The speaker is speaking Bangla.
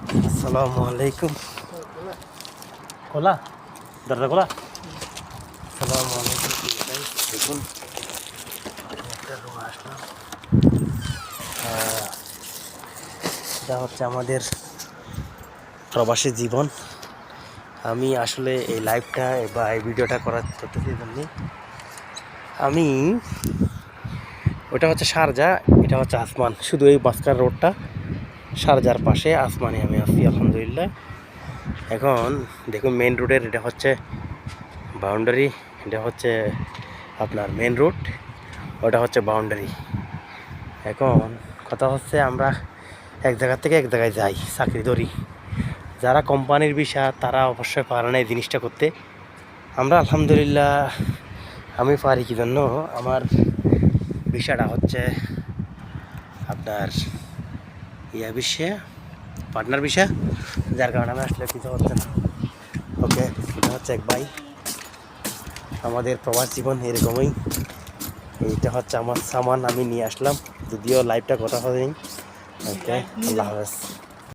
আসসালামু আলাইকুম। খোলা দরজা খোলা। আসসালামু আলাইকুম। দেখুন একটা রুমে আসলাম। এটা হচ্ছে আমাদের প্রবাসী জীবন। আমি আসলে এই লাইভটা বা এই ভিডিওটা করতেছি জন্য আমি ওটা হচ্ছে শারজা, এটা হচ্ছে আসমান, শুধু এই মাস্কার রোডটা শারজার পাশে আসমানে আমি আছি আলহামদুলিল্লাহ। এখন দেখুন মেন রোডের এটা হচ্ছে বাউন্ডারি, এটা হচ্ছে আপনার মেন রোড, ওটা হচ্ছে বাউন্ডারি। এখন কথা হচ্ছে আমরা এক জায়গা থেকে এক জায়গায় যাই, চাকরি ধরি। যারা কোম্পানির বিষয় তারা অবশ্যই পারে না এই জিনিসটা করতে। আমরা আলহামদুলিল্লাহ আমি পারি কি জন্য, আমার বিষয়টা হচ্ছে আপনার বিষয়ে পার্টনার বিষয়, যার কারণে আমি আসলে কিছু হচ্ছে না। ওকে, এটা হচ্ছে এক ভাই। আমাদের প্রবাস জীবন এরকমই। এইটা হচ্ছে আমার সামান, আমি নিয়ে আসলাম, যদিও লাইভটা কথা হয়নি। ওকে, আল্লাহ হাফেজ।